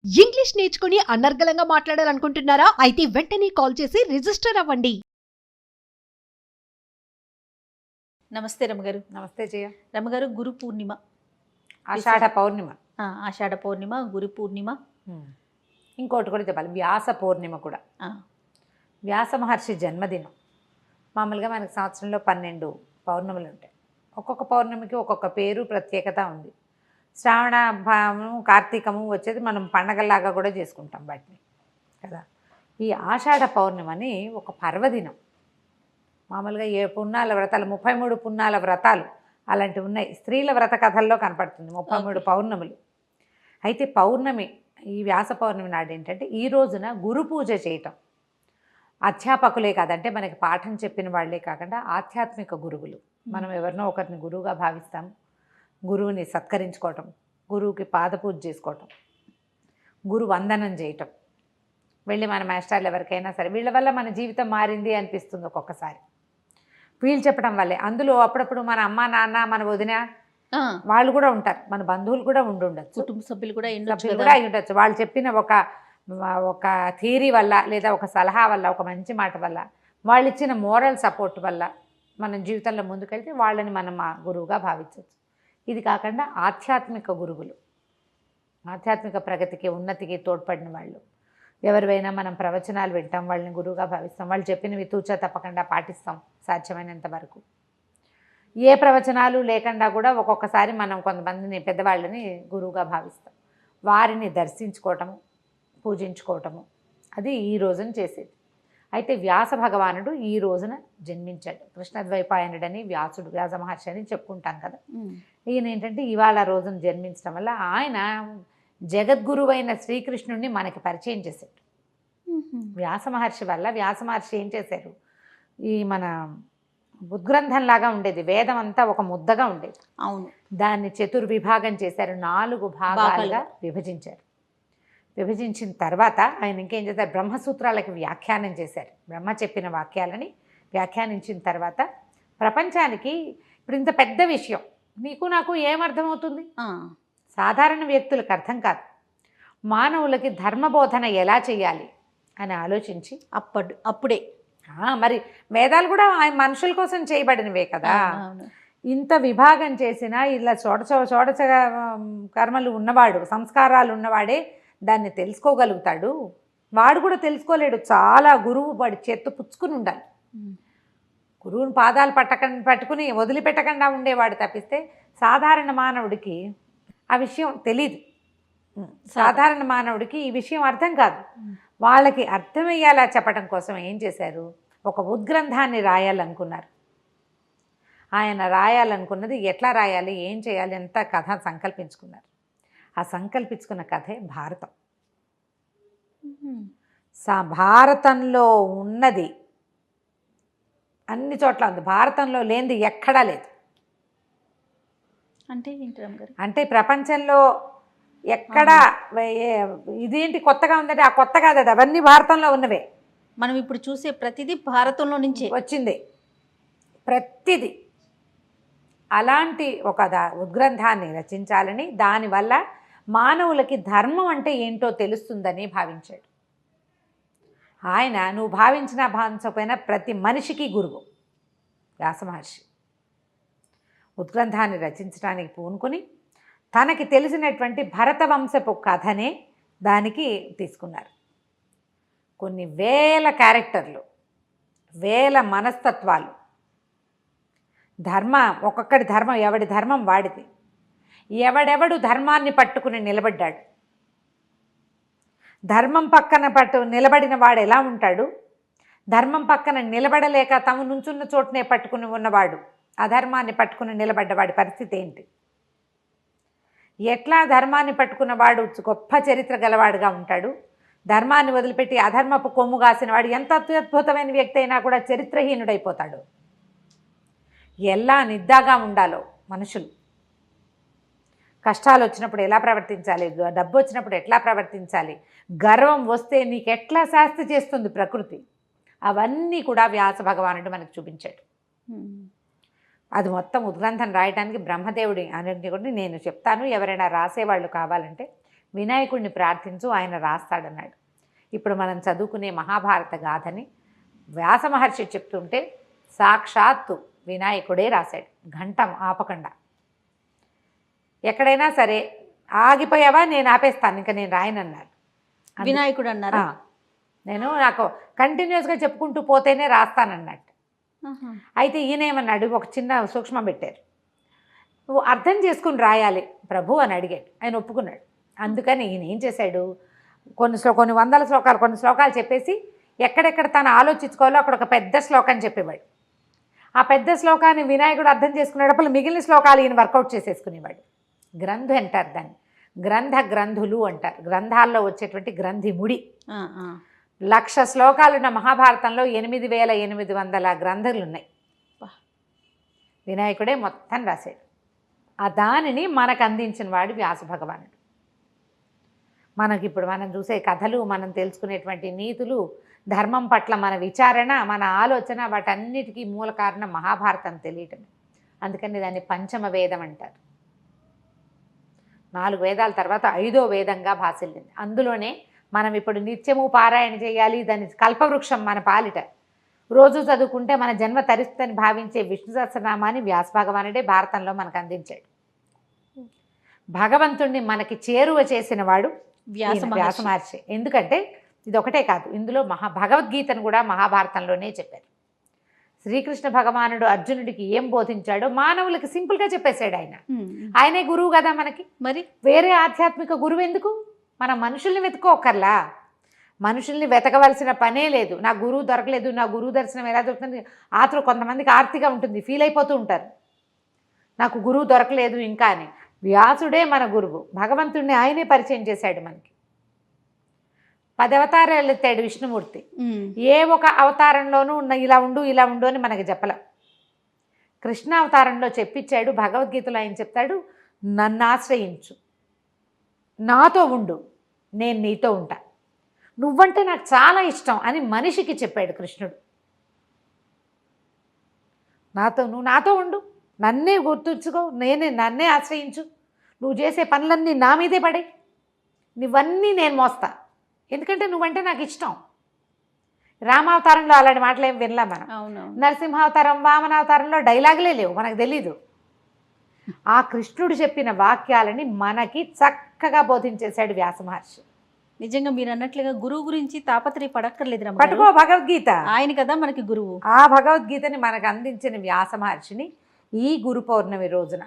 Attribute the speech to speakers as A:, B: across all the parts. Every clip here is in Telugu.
A: ఇంగ్లీష్ నేర్చుకుని అనర్గళంగా మాట్లాడాలనుకుంటున్నారా? అయితే వెంటనే కాల్ చేసి రిజిస్టర్ అవ్వండి.
B: నమస్తే రమగారు.
C: నమస్తే జయ.
B: రమగారు, గురు పూర్ణిమ,
C: ఆషాఢ పౌర్ణిమ.
B: ఆషాఢ పౌర్ణిమ, గురు పూర్ణిమ,
C: ఇంకోటి కూడా చెప్పాలి, వ్యాస పౌర్ణిమ కూడా. వ్యాస మహర్షి జన్మదినం. మామూలుగా మనకి సంవత్సరంలో 12 పౌర్ణములు ఉంటాయి. ఒక్కొక్క పౌర్ణమికి ఒక్కొక్క పేరు, ప్రత్యేకత ఉంది. శ్రావణ కార్తీకము వచ్చేది మనం పండగలాగా కూడా చేసుకుంటాం వాటిని కదా. ఈ ఆషాఢ పౌర్ణిమని ఒక పర్వదినం. మామూలుగా పున్నాల వ్రతాలు 33 పున్నాల వ్రతాలు అలాంటివి ఉన్నాయి. స్త్రీల వ్రత కథల్లో కనపడుతుంది 33 పౌర్ణములు. అయితే పౌర్ణమి, ఈ వ్యాస పౌర్ణమి నాడు ఏంటంటే ఈ రోజున గురు పూజ చేయటం. అధ్యాపకులే కాదంటే మనకి పాఠం చెప్పిన వాళ్ళే కాకుండా ఆధ్యాత్మిక గురువులు. మనం ఎవరినో ఒకరిని గురువుగా భావిస్తాం. గురువుని సత్కరించుకోవటం, గురువుకి పాదపూజ చేసుకోవటం, గురు వందనం చేయటం, వెళ్ళి మన మాస్టర్లు ఎవరికైనా సరే వీళ్ళ వల్ల మన జీవితం మారింది అనిపిస్తుంది ఒక్కొక్కసారి. వీళ్ళు చెప్పడం వల్లే. అందులో అప్పుడప్పుడు మన అమ్మ నాన్న, మన వదిన వాళ్ళు కూడా ఉంటారు, మన బంధువులు కూడా ఉండొచ్చు,
B: కుటుంబ సభ్యులు కూడా
C: ఉండొచ్చు. వాళ్ళు చెప్పిన ఒక థియరీ వల్ల, లేదా ఒక సలహా వల్ల, ఒక మంచి మాట వల్ల, వాళ్ళు ఇచ్చిన మోరల్ సపోర్ట్ వల్ల మనం జీవితంలో ముందుకెళ్తే వాళ్ళని మనం మా గురువుగా భావించవచ్చు. ఇది కాకుండా ఆధ్యాత్మిక గురువులు, ఆధ్యాత్మిక ప్రగతికి, ఉన్నతికి తోడ్పడిన వాళ్ళు. ఎవరివైనా మనం ప్రవచనాలు వింటాం, వాళ్ళని గురువుగా భావిస్తాం. వాళ్ళు చెప్పినవి తూచా తప్పకుండా పాటిస్తాం సాధ్యమైనంత వరకు. ఏ ప్రవచనాలు లేకుండా కూడా ఒక్కొక్కసారి మనం కొంతమందిని, పెద్దవాళ్ళని గురువుగా భావిస్తాం. వారిని దర్శించుకోవటము, పూజించుకోవటము, అది ఈ రోజున చేసేది. అయితే వ్యాస భగవానుడు ఈ రోజున జన్మించాడు. కృష్ణద్వైపాయనుడని వ్యాసుడు, వ్యాస మహర్షి అని చెప్పుకుంటాం కదా. ఈయన ఏంటంటే ఇవాళ రోజున జన్మించడం వల్ల ఆయన జగద్గురువైన శ్రీకృష్ణుడిని మనకి పరిచయం చేశాడు. వ్యాస మహర్షి వల్ల, వ్యాస మహర్షి ఏం చేశారు, ఈ మన ఉద్గ్రంథంలాగా ఉండేది, వేదం అంతా ఒక ముద్దగా ఉండేది.
B: అవును,
C: దాన్ని చతుర్విభాగం చేశారు, 4 భాగాలుగా విభజించారు. విభజించిన తర్వాత ఆయన ఇంకేం చేశారు, బ్రహ్మసూత్రాలకి వ్యాఖ్యానం చేశారు. బ్రహ్మ చెప్పిన వాక్యాలని వ్యాఖ్యానించిన తర్వాత ప్రపంచానికి ఇప్పుడు ఇంత పెద్ద విషయం నీకు నాకు ఏమర్థమవుతుంది, సాధారణ వ్యక్తులకు అర్థం కాదు. మానవులకి ధర్మబోధన ఎలా చేయాలి అని ఆలోచించి
B: అప్పుడే
C: మరి వేదాలు కూడా మనుషుల కోసం చేయబడినవే కదా. ఇంత విభాగం చేసిన ఇలా చోడచ కర్మలు ఉన్నవాడు, సంస్కారాలు ఉన్నవాడే దాన్ని తెలుసుకోగలుగుతాడు. వాడు కూడా తెలుసుకోలేడు. చాలా గురువు వాడి చేత్తో పుచ్చుకుని ఉండాలి. గురువుని పాదాలు పట్టుకుని వదిలిపెట్టకుండా ఉండేవాడు తప్పిస్తే సాధారణ మానవుడికి ఆ విషయం తెలీదు. సాధారణ మానవుడికి ఈ విషయం అర్థం కాదు. వాళ్ళకి అర్థమయ్యేలా చెప్పడం కోసం ఏం చేశారు, ఒక ఉద్గ్రంథాన్ని రాయాలనుకున్నారు. ఆయన రాయాలనుకున్నది ఎట్లా రాయాలి, ఏం చేయాలి అంత కథ సంకల్పించుకున్నారు. ఆ సంకల్పించుకున్న కథే భారతం. భారతంలో ఉన్నది అన్ని చోట్ల ఉంది, భారతంలో లేనిది ఎక్కడా లేదు. అంటే ప్రపంచంలో ఎక్కడా ఇదేంటి కొత్తగా ఉందంటే ఆ కొత్త కాదు, అది అవన్నీ భారతంలో ఉన్నవే.
B: మనం ఇప్పుడు చూసే ప్రతిదీ భారతంలో నుంచి
C: వచ్చింది, ప్రతిదీ. అలాంటి ఒక ఉద్గ్రంథాన్ని రచించాలని, దానివల్ల మానవులకి ధర్మం అంటే ఏంటో తెలుస్తుందని భావించాడు ఆయన. నువ్వు భావించినా భావించకపోయినా ప్రతి మనిషికి గురువు వ్యాస మహర్షి. ఉద్గ్రంథాన్ని రచించడానికి పూనుకొని తనకి తెలిసినటువంటి భరతవంశపు కథనే దానికి తీసుకున్నారు. కొన్ని వేల క్యారెక్టర్లు, వేల మనస్తత్వాలు, ఒక్కొక్కటి ధర్మం, ఎవడి ధర్మం వాడిది. ఎవడెవడు ధర్మాన్ని పట్టుకుని నిలబడ్డాడు, ధర్మం పక్కన నిలబడిన వాడు ఎలా ఉంటాడు, ధర్మం పక్కన నిలబడలేక తమ నుంచున్న చోటనే పట్టుకుని ఉన్నవాడు, అధర్మాన్ని పట్టుకుని నిలబడ్డవాడి పరిస్థితి ఏంటి, ఎట్లా ధర్మాన్ని పట్టుకున్నవాడు గొప్ప చరిత్ర గలవాడుగా ఉంటాడు, ధర్మాన్ని వదిలిపెట్టి అధర్మపు కొమ్ము కాసిన వాడు ఎంత అత్యద్భుతమైన వ్యక్తి అయినా కూడా చరిత్రహీనుడైపోతాడు. ఎలా నిద్దాగా ఉండాలో మనుషులు, కష్టాలు వచ్చినప్పుడు ఎలా ప్రవర్తించాలి, డబ్బు వచ్చినప్పుడు ఎట్లా ప్రవర్తించాలి, గర్వం వస్తే నీకు ఎట్లా శాస్తి చేస్తుంది ప్రకృతి, అవన్నీ కూడా వ్యాస భగవానుడు మనకు చూపించాడు. అది మొత్తం ఉద్గ్రంథం రాయడానికి బ్రహ్మదేవుడి అనేది కూడా నేను చెప్తాను. ఎవరైనా రాసేవాళ్ళు కావాలంటే వినాయకుడిని ప్రార్థించు, ఆయన రాస్తాడన్నాడు. ఇప్పుడు మనం చదువుకునే మహాభారత గాథని వ్యాస మహర్షి చెప్తుంటే సాక్షాత్తు వినాయకుడే రాశాడు, గంటం ఆపకుండా. ఎక్కడైనా సరే ఆగిపోయావా, నేను ఆపేస్తాను, ఇంకా నేను రాయనన్నాడు
B: వినాయకుడు అన్నారా?
C: నాకు కంటిన్యూస్గా చెప్పుకుంటూ పోతేనే రాస్తానన్నట్టు. అయితే ఈయన ఏమన్నాడు, ఒక చిన్న సూక్ష్మం పెట్టారు, నువ్వు అర్థం చేసుకుని రాయాలి ప్రభు అని అడిగాడు. ఆయన ఒప్పుకున్నాడు. అందుకని ఈయన ఏం చేశాడు, కొన్ని వందల శ్లోకాలు, కొన్ని శ్లోకాలు చెప్పేసి ఎక్కడెక్కడ తను ఆలోచించుకోవాలో అక్కడ ఒక పెద్ద శ్లోకాన్ని చెప్పేవాడు. ఆ పెద్ద శ్లోకాన్ని వినాయకుడు అర్థం చేసుకునేటప్పుడు మిగిలిన శ్లోకాలు ఈయన వర్కౌట్ చేసేసుకునేవాడు. గ్రంథు అంటారు దాన్ని, గ్రంథులు అంటారు. గ్రంథాల్లో వచ్చేటువంటి గ్రంథి ముడి. 1,00,000 శ్లోకాలున్న మహాభారతంలో 8,800 గ్రంథులు ఉన్నాయి. వినాయకుడే మొత్తం రాశాడు. ఆ దానిని మనకు అందించిన వాడు వ్యాస భగవానుడు. మనకిప్పుడు మనం చూసే కథలు, మనం తెలుసుకునేటువంటి నీతులు, ధర్మం పట్ల మన విచారణ, మన ఆలోచన, వాటన్నిటికీ మూల కారణం మహాభారతం తెలియటమే. అందుకని దాన్ని పంచమ వేదం అంటారు. 4 వేదాల తర్వాత 5వ వేదంగా భాసిల్లింది. అందులోనే మనం ఇప్పుడు నిత్యము పారాయణ చేయాలి. దాని కల్పవృక్షం మన పాలిట. రోజు చదువుకుంటే మన జన్మ తరిస్తుందని భావించే విష్ణు సహస్రనామాన్ని వ్యాస భగవానుడే భారతంలో మనకు అందించాడు. భగవంతుణ్ణి మనకి చేరువ చేసిన వాడు వ్యాస మహర్షి. ఎందుకంటే ఇది ఒకటే కాదు, ఇందులో భగవద్గీతను కూడా మహాభారతంలోనే చెప్పారు. శ్రీకృష్ణ భగవానుడు అర్జునుడికి ఏం బోధించాడో మానవులకి సింపుల్గా చెప్పేశాడు. ఆయనే గురువు కదా మనకి. మరి వేరే ఆధ్యాత్మిక గురువు ఎందుకు? మనం మనుషుల్ని వెతుక్కోకర్లా, మనుషుల్ని వెతకవలసిన పనే లేదు. నా గురువు దొరకలేదు, నా గురువు దర్శనం ఎలా దొరుకుతుంది? కొంతమందికి ఆర్తిగా ఉంటుంది, ఫీల్ అయిపోతూ ఉంటారు, నాకు గురువు దొరకలేదు ఇంకా అని. వ్యాసుడే మన గురువు. భగవంతుడిని ఆయనే పరిచయం చేశాడు మనకి. 10 అవతారాలు ఎత్తాడు విష్ణుమూర్తి. ఏ ఒక అవతారంలోనూ ఇలా ఉండు అని మనకి చెప్పల. కృష్ణ అవతారంలో చెప్పించాడు. భగవద్గీతలో ఆయన చెప్తాడు, నన్ను ఆశ్రయించు, నాతో ఉండు, నేను నీతో ఉంటా, నువ్వంటే నాకు చాలా ఇష్టం అని మనిషికి చెప్పాడు కృష్ణుడు. నువ్వు నాతో ఉండు, నన్నే గుర్తుంచుకో, నన్నే ఆశ్రయించు, నువ్వు చేసే పనులన్నీ నా మీదే పడే, నువ్వన్నీ నేను మోస్తా, ఎందుకంటే నువ్వంటే నాకు ఇష్టం. రామావతారంలో అలాంటి మాటలు ఏం వినలా మనం. నరసింహావతారం, వామనావతారంలో డైలాగులే లేవు, మనకు తెలీదు. ఆ కృష్ణుడు చెప్పిన వాక్యాలని మనకి చక్కగా బోధించేశాడు వ్యాస మహర్షి.
B: నిజంగా మీరు అన్నట్లుగా గురువు గురించి తాపత్రయ పడక్కర్లేదు,
C: పట్టుకో భగవద్గీత,
B: ఆయన కదా మనకి గురువు.
C: ఆ భగవద్గీతని మనకు అందించిన వ్యాస మహర్షిని ఈ గురు పౌర్ణమి రోజున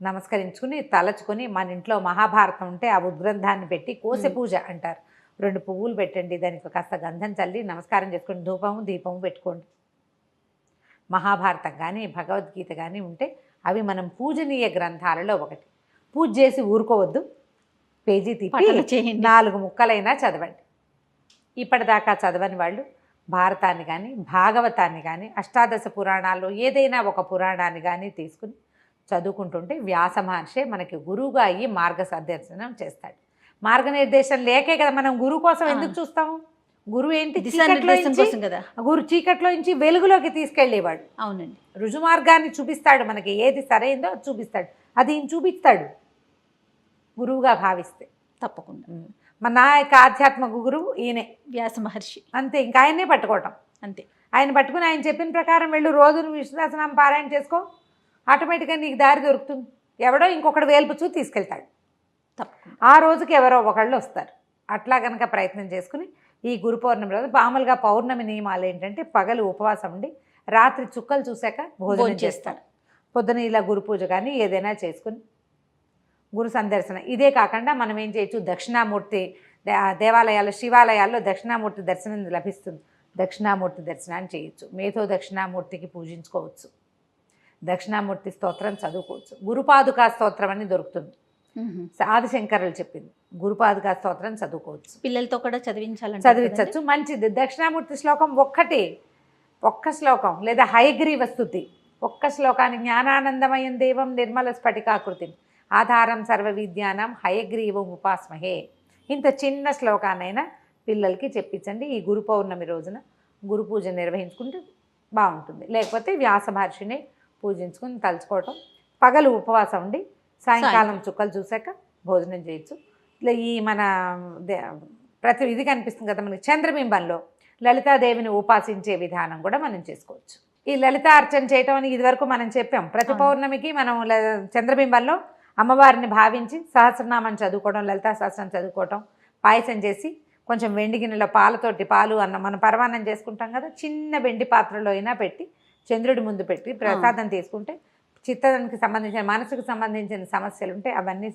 C: నమస్కరించుకుని తలచుకొని, మన ఇంట్లో మహాభారతం ఉంటే ఆ ఉద్గ్రంథాన్ని పెట్టి కోసె పూజ అంటారు, 2 పువ్వులు పెట్టండి, దానికి కాస్త గంధం చల్లి నమస్కారం చేసుకుని ధూపము దీపము పెట్టుకోండి. మహాభారతం కానీ భగవద్గీత కానీ ఉంటే అవి మనం పూజనీయ గ్రంథాలలో ఒకటి. పూజ చేసి ఊరుకోవద్దు, పేజీ తిప్పి 4 ముక్కలైనా చదవండి. ఇప్పటిదాకా చదవని వాళ్ళు భారతాన్ని కానీ భాగవతాన్ని కానీ అష్టాదశ పురాణాల్లో ఏదైనా ఒక పురాణాన్ని కానీ తీసుకుని చదువుకుంటుంటే వ్యాస మహర్షి మనకి గురువుగా అయ్యి మార్గనిర్దేశనం చేస్తాడు. మార్గనిర్దేశం లేకే కదా మనం గురువు కోసం ఎందుకు చూస్తాము? గురువు ఏంటి? గురు చీకట్లో నుంచి వెలుగులోకి తీసుకెళ్ళేవాడు.
B: అవునండి,
C: రుజుమార్గాన్ని చూపిస్తాడు మనకి, ఏది సరైందో అది చూపిస్తాడు, అది ఈయన చూపిస్తాడు గురువుగా భావిస్తే.
B: తప్పకుండా
C: నా యొక్క ఆధ్యాత్మిక గురువు ఈయనే
B: వ్యాస మహర్షి.
C: అంతే, ఇంకా ఆయన్నే పట్టుకోవటం అంతే. ఆయన పట్టుకుని ఆయన చెప్పిన ప్రకారం వెళ్ళు, రోజు నువ్వు విష్ణు సహస్రనామం పారాయణ చేసుకో, ఆటోమేటిక్గా నీకు దారి దొరుకుతుంది. ఎవడో ఇంకొకటి వేల్పుచూ తీసుకెళ్తాడు.
B: తప్పకుండా
C: ఆ రోజుకి ఎవరో ఒకళ్ళు వస్తారు. అట్లా కనుక ప్రయత్నం చేసుకుని ఈ గురు పౌర్ణమి రోజు మామూలుగా పౌర్ణమి నియమాలు ఏంటంటే పగలు ఉపవాసం ఉండి రాత్రి చుక్కలు చూశాక భోజనం చేస్తారు. పొద్దున ఇలా గురు పూజ కానీ ఏదైనా చేసుకుని గురు సందర్శన. ఇదే కాకుండా మనం ఏం చేయొచ్చు, దక్షిణామూర్తి దేవాలయాల్లో శివాలయాల్లో దక్షిణామూర్తి దర్శనం లభిస్తుంది, దక్షిణామూర్తి దర్శనాన్ని చేయొచ్చు. మేధో దక్షిణామూర్తికి పూజించుకోవచ్చు, దక్షిణామూర్తి స్తోత్రం చదువుకోవచ్చు. గురుపాదుకా స్తోత్రం అని దొరుకుతుంది, ఆదిశంకరులు చెప్పింది. గురుపాదుకా స్తోత్రం చదువుకోవచ్చు,
B: పిల్లలతో కూడా
C: చదివించవచ్చు. మంచిది. దక్షిణామూర్తి శ్లోకం ఒక్క శ్లోకం లేదా హయగ్రీవ స్తుతి, ఒక్క శ్లోకాన్ని జ్ఞానానందమయం దేవం నిర్మల స్ఫటికాకృతిని ఆధారం సర్వ విద్యానం హయగ్రీవం ఉపాస్మహే. ఇంత చిన్న శ్లోకాన్నైనా పిల్లలకి చెప్పించండి. ఈ గురు పౌర్ణమి రోజున గురు పూజ నిర్వహించుకుంటే బాగుంటుంది. లేకపోతే వ్యాస మహర్షిని పూజించుకుని తలుచుకోవటం, పగలు ఉపవాసం ఉండి సాయంకాలం చుక్కలు చూశాక భోజనం చేయొచ్చు. ఇట్లా ఈ మన ప్రతి ఇది కనిపిస్తుంది కదా మనకి చంద్రబింబంలో లలితాదేవిని ఉపాసించే విధానం కూడా మనం చేసుకోవచ్చు. ఈ లలిత అర్చన చేయటం అని ఇదివరకు మనం చెప్పాం. ప్రతి పౌర్ణమికి మనం చంద్రబింబంలో అమ్మవారిని భావించి సహస్రనామం చదువుకోవడం, లలితా సహస్రం చదువుకోవటం, పాయసం చేసి కొంచెం వెండి గిన్నెలో పాలు అన్నం మనం పరమాన్నం చేసుకుంటాం కదా, చిన్న వెండి పాత్రలో అయినా పెట్టి చంద్రుడి ముందు పెట్టి ప్రసాదం తీసుకుంటే చిత్తానికి సంబంధించిన మనసుకు సంబంధించిన సమస్యలు ఉంటే అవన్నీ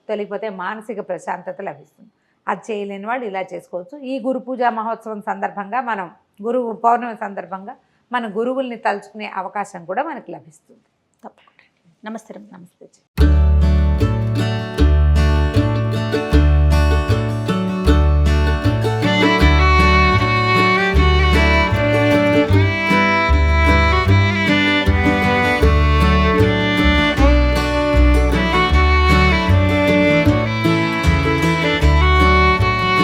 C: తొలగిపోతే మానసిక ప్రశాంతత లభిస్తుంది. అది చేయలేని వాళ్ళు ఇలా చేసుకోవచ్చు. ఈ గురు పూజా మహోత్సవం సందర్భంగా మనం పౌర్ణమి సందర్భంగా మన గురువుల్ని తలుచుకునే అవకాశం కూడా మనకు లభిస్తుంది.
B: తప్పకుండా. నమస్తే.
C: నమస్తే.